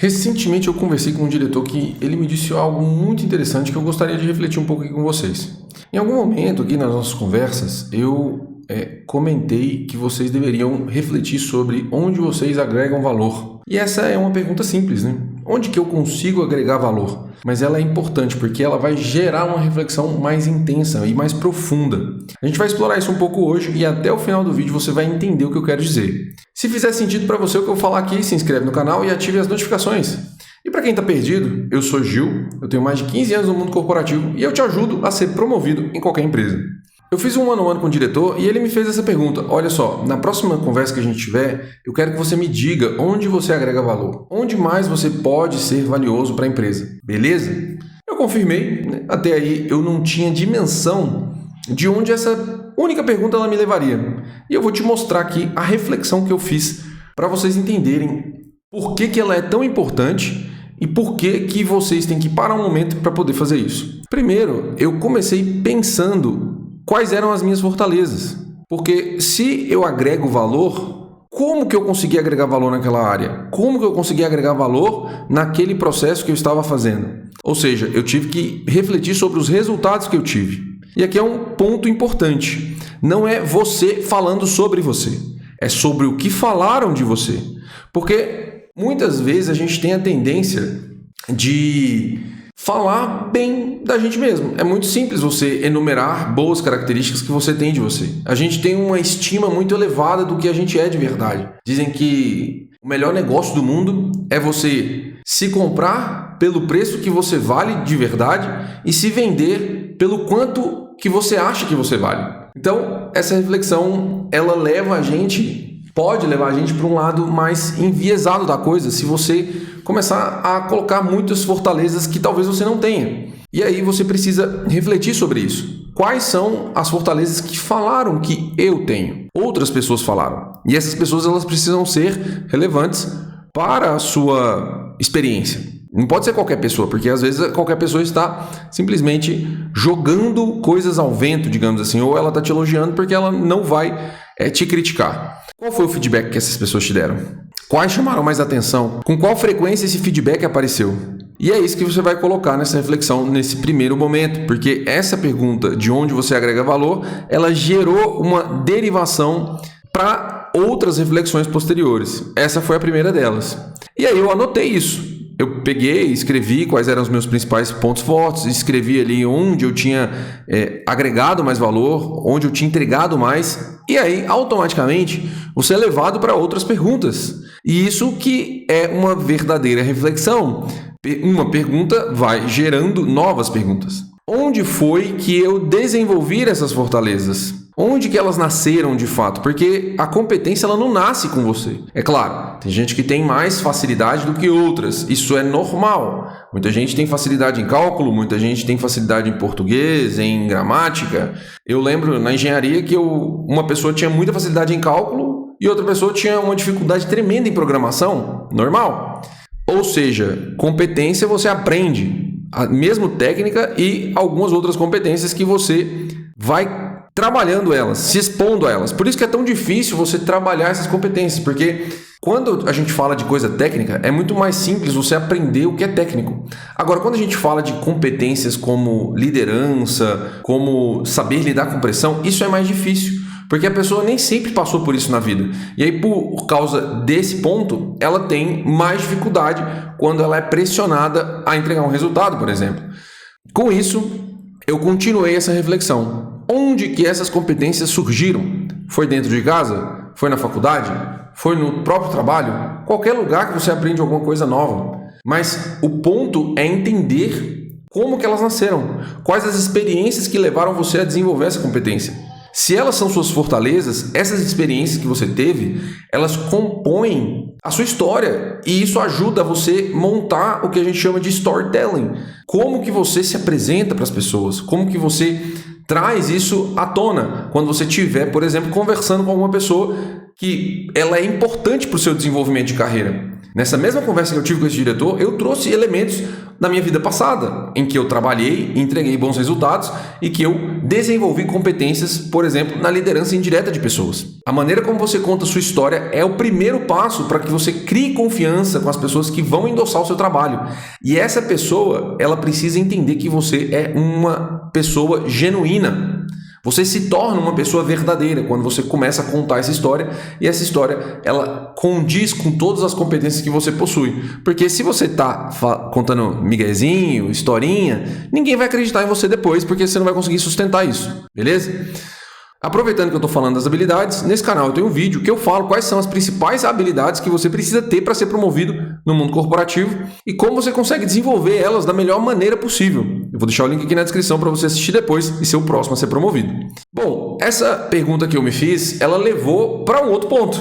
Recentemente eu conversei com um diretor que ele me disse algo muito interessante que eu gostaria de refletir um pouco aqui com vocês. Em algum momento aqui nas nossas conversas, eu comentei que vocês deveriam refletir sobre onde vocês agregam valor. E essa é uma pergunta simples, né? Onde que eu consigo agregar valor? Mas ela é importante porque ela vai gerar uma reflexão mais intensa e mais profunda. A gente vai explorar isso um pouco hoje e até o final do vídeo você vai entender o que eu quero dizer. Se fizer sentido para você o que eu falar aqui, se inscreve no canal e ative as notificações. E para quem está perdido, eu sou Gil, eu tenho mais de 15 anos no mundo corporativo e eu te ajudo a ser promovido em qualquer empresa. Eu fiz um one-on-one com o diretor e ele me fez essa pergunta. Olha só, na próxima conversa que a gente tiver, eu quero que você me diga onde você agrega valor. Onde mais você pode ser valioso para a empresa. Beleza? Eu confirmei, né? Até aí eu não tinha dimensão de onde essa única pergunta ela me levaria. E eu vou te mostrar aqui a reflexão que eu fiz para vocês entenderem por que ela é tão importante e por que vocês têm que parar um momento para poder fazer isso. Primeiro, eu comecei pensando quais eram as minhas fortalezas. Porque se eu agrego valor, como que eu consegui agregar valor naquela área? Como que eu consegui agregar valor naquele processo que eu estava fazendo? Ou seja, eu tive que refletir sobre os resultados que eu tive. E aqui é um ponto importante. Não é você falando sobre você. É sobre o que falaram de você. Porque muitas vezes a gente tem a tendência de falar bem da gente mesmo. É muito simples você enumerar boas características que você tem de você. A gente tem uma estima muito elevada do que a gente é de verdade. Dizem que o melhor negócio do mundo é você se comprar pelo preço que você vale de verdade e se vender pelo quanto que você acha que você vale. Então, essa reflexão, ela pode levar a gente para um lado mais enviesado da coisa, se você começar a colocar muitas fortalezas que talvez você não tenha. E aí você precisa refletir sobre isso. Quais são as fortalezas que falaram que eu tenho? Outras pessoas falaram. E essas pessoas elas precisam ser relevantes para a sua experiência. Não pode ser qualquer pessoa, porque às vezes qualquer pessoa está simplesmente jogando coisas ao vento, digamos assim, ou ela está te elogiando porque ela não vai te criticar. Qual foi o feedback que essas pessoas te deram? Quais chamaram mais atenção? Com qual frequência esse feedback apareceu? E é isso que você vai colocar nessa reflexão nesse primeiro momento, porque essa pergunta de onde você agrega valor, ela gerou uma derivação para outras reflexões posteriores. Essa foi a primeira delas. E aí eu anotei isso. Eu peguei, escrevi quais eram os meus principais pontos fortes, escrevi ali onde eu tinha agregado mais valor, onde eu tinha entregado mais, e aí automaticamente você é levado para outras perguntas. E isso que é uma verdadeira reflexão. Uma pergunta vai gerando novas perguntas. Onde foi que eu desenvolvi essas fortalezas? Onde que elas nasceram de fato? Porque a competência ela não nasce com você. É claro, tem gente que tem mais facilidade do que outras. Isso é normal. Muita gente tem facilidade em cálculo, muita gente tem facilidade em português, em gramática. Eu lembro na engenharia que uma pessoa tinha muita facilidade em cálculo e outra pessoa tinha uma dificuldade tremenda em programação. Normal. Ou seja, competência você aprende, a mesma técnica e algumas outras competências que você vai trabalhando elas, se expondo a elas. Por isso que é tão difícil você trabalhar essas competências, porque quando a gente fala de coisa técnica, é muito mais simples você aprender o que é técnico. Agora, quando a gente fala de competências como liderança, como saber lidar com pressão, isso é mais difícil. Porque a pessoa nem sempre passou por isso na vida. E aí, por causa desse ponto, ela tem mais dificuldade quando ela é pressionada a entregar um resultado, por exemplo. Com isso, eu continuei essa reflexão. Onde que essas competências surgiram? Foi dentro de casa? Foi na faculdade? Foi no próprio trabalho? Qualquer lugar que você aprende alguma coisa nova. Mas o ponto é entender como que elas nasceram. Quais as experiências que levaram você a desenvolver essa competência. Se elas são suas fortalezas, essas experiências que você teve, elas compõem a sua história. E isso ajuda você montar o que a gente chama de storytelling. Como que você se apresenta para as pessoas? Como que você traz isso à tona quando você estiver, por exemplo, conversando com alguma pessoa que ela é importante para o seu desenvolvimento de carreira. Nessa mesma conversa que eu tive com esse diretor, eu trouxe elementos da minha vida passada, em que eu trabalhei, entreguei bons resultados e que eu desenvolvi competências, por exemplo, na liderança indireta de pessoas. A maneira como você conta a sua história é o primeiro passo para que você crie confiança com as pessoas que vão endossar o seu trabalho. E essa pessoa, ela precisa entender que você é uma pessoa genuína. Você se torna uma pessoa verdadeira quando você começa a contar essa história, e essa história ela condiz com todas as competências que você possui. Porque se você está contando miguezinho, historinha, ninguém vai acreditar em você depois, porque você não vai conseguir sustentar isso, beleza? Aproveitando que eu estou falando das habilidades, nesse canal eu tenho um vídeo que eu falo quais são as principais habilidades que você precisa ter para ser promovido no mundo corporativo e como você consegue desenvolver elas da melhor maneira possível. Eu vou deixar o link aqui na descrição para você assistir depois e ser o próximo a ser promovido. Bom, essa pergunta que eu me fiz, ela levou para um outro ponto.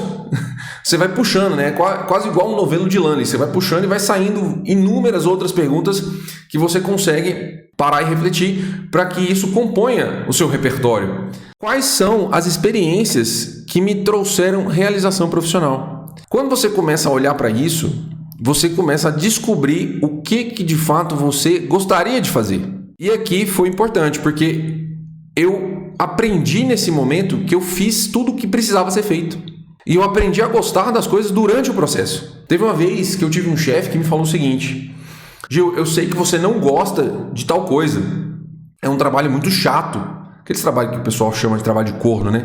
Você vai puxando, né? Quase igual um novelo de Lully. Você vai puxando e vai saindo inúmeras outras perguntas que você consegue parar e refletir para que isso componha o seu repertório. Quais são as experiências que me trouxeram realização profissional? Quando você começa a olhar para isso, você começa a descobrir o que de fato você gostaria de fazer. E aqui foi importante, porque eu aprendi nesse momento que eu fiz tudo o que precisava ser feito. E eu aprendi a gostar das coisas durante o processo. Teve uma vez que eu tive um chefe que me falou o seguinte: Gil, eu sei que você não gosta de tal coisa. É um trabalho muito chato. Aquele trabalho que o pessoal chama de trabalho de corno, né?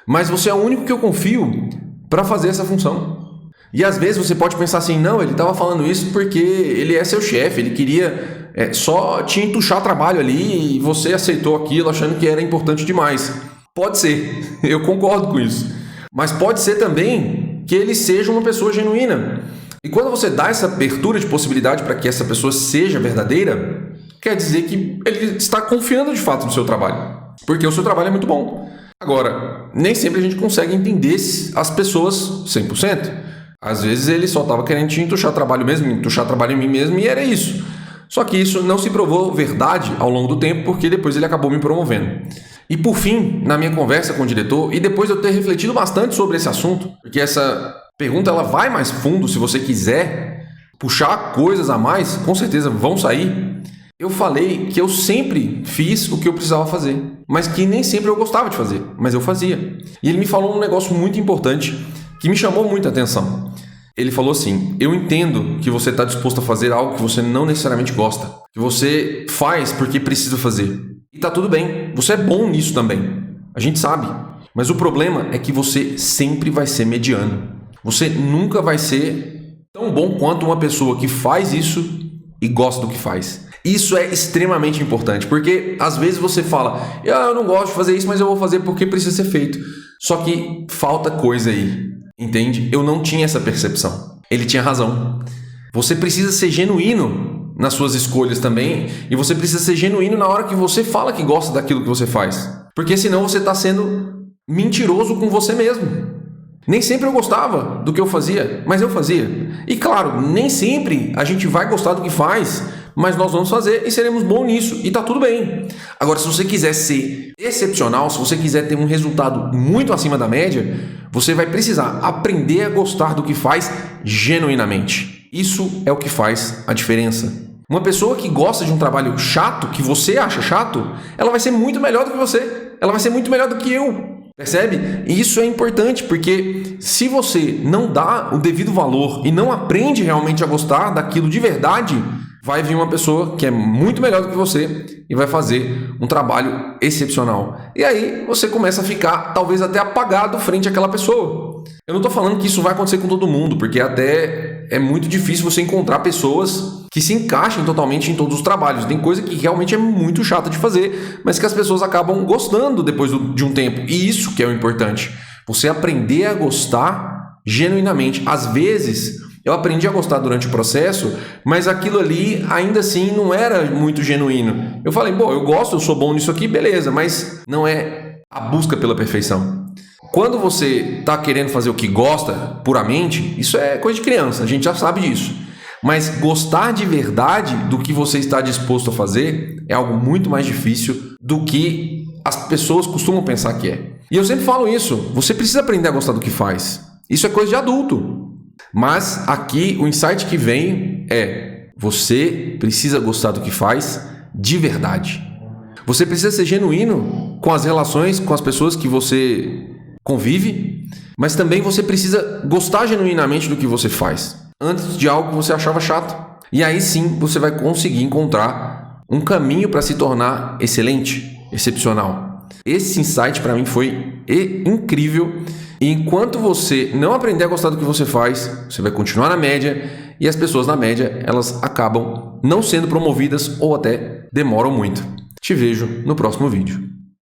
Mas você é o único que eu confio para fazer essa função. E às vezes você pode pensar assim, não, ele estava falando isso porque ele é seu chefe, ele queria só te entuchar trabalho ali e você aceitou aquilo achando que era importante demais. Pode ser, eu concordo com isso. Mas pode ser também que ele seja uma pessoa genuína. E quando você dá essa abertura de possibilidade para que essa pessoa seja verdadeira, quer dizer que ele está confiando de fato no seu trabalho. Porque o seu trabalho é muito bom. Agora, nem sempre a gente consegue entender as pessoas 100%. Às vezes ele só estava querendo te entuchar trabalho mesmo, entuchar trabalho em mim mesmo, e era isso. Só que isso não se provou verdade ao longo do tempo, porque depois ele acabou me promovendo. E por fim, na minha conversa com o diretor, e depois de eu ter refletido bastante sobre esse assunto, porque essa pergunta ela vai mais fundo, se você quiser puxar coisas a mais, com certeza vão sair. Eu falei que eu sempre fiz o que eu precisava fazer, mas que nem sempre eu gostava de fazer, mas eu fazia. E ele me falou um negócio muito importante que me chamou muita atenção. Ele falou assim: eu entendo que você está disposto a fazer algo que você não necessariamente gosta, que você faz porque precisa fazer. E tá tudo bem, você é bom nisso também, a gente sabe. Mas o problema é que você sempre vai ser mediano. Você nunca vai ser tão bom quanto uma pessoa que faz isso e gosta do que faz. Isso é extremamente importante, porque às vezes você fala, eu não gosto de fazer isso, mas eu vou fazer porque precisa ser feito. Só que falta coisa aí, entende? Eu não tinha essa percepção. Ele tinha razão. Você precisa ser genuíno nas suas escolhas também, e você precisa ser genuíno na hora que você fala que gosta daquilo que você faz. Porque senão você está sendo mentiroso com você mesmo. Nem sempre eu gostava do que eu fazia, mas eu fazia. E claro, nem sempre a gente vai gostar do que faz, mas nós vamos fazer e seremos bons nisso, e tá tudo bem. Agora, se você quiser ser excepcional, se você quiser ter um resultado muito acima da média, você vai precisar aprender a gostar do que faz genuinamente. Isso é o que faz a diferença. Uma pessoa que gosta de um trabalho chato, que você acha chato, ela vai ser muito melhor do que você. Ela vai ser muito melhor do que eu. Percebe? E isso é importante, porque se você não dá o devido valor e não aprende realmente a gostar daquilo de verdade, vai vir uma pessoa que é muito melhor do que você e vai fazer um trabalho excepcional. E aí você começa a ficar talvez até apagado frente àquela pessoa. Eu não estou falando que isso vai acontecer com todo mundo, porque até é muito difícil você encontrar pessoas que se encaixem totalmente em todos os trabalhos. Tem coisa que realmente é muito chata de fazer, mas que as pessoas acabam gostando depois de um tempo. E isso que é o importante. Você aprender a gostar genuinamente. Às vezes, eu aprendi a gostar durante o processo, mas aquilo ali ainda assim não era muito genuíno. Eu falei, eu gosto, eu sou bom nisso aqui, beleza, mas não é a busca pela perfeição. Quando você está querendo fazer o que gosta puramente, isso é coisa de criança, a gente já sabe disso. Mas gostar de verdade do que você está disposto a fazer é algo muito mais difícil do que as pessoas costumam pensar que é. E eu sempre falo isso, você precisa aprender a gostar do que faz. Isso é coisa de adulto. Mas aqui o insight que vem é: você precisa gostar do que faz de verdade. Você precisa ser genuíno com as relações, com as pessoas que você convive, mas também você precisa gostar genuinamente do que você faz, antes de algo que você achava chato. E aí sim você vai conseguir encontrar um caminho para se tornar excelente, excepcional. Esse insight para mim foi incrível. E enquanto você não aprender a gostar do que você faz, você vai continuar na média, e as pessoas na média, elas acabam não sendo promovidas ou até demoram muito. Te vejo no próximo vídeo.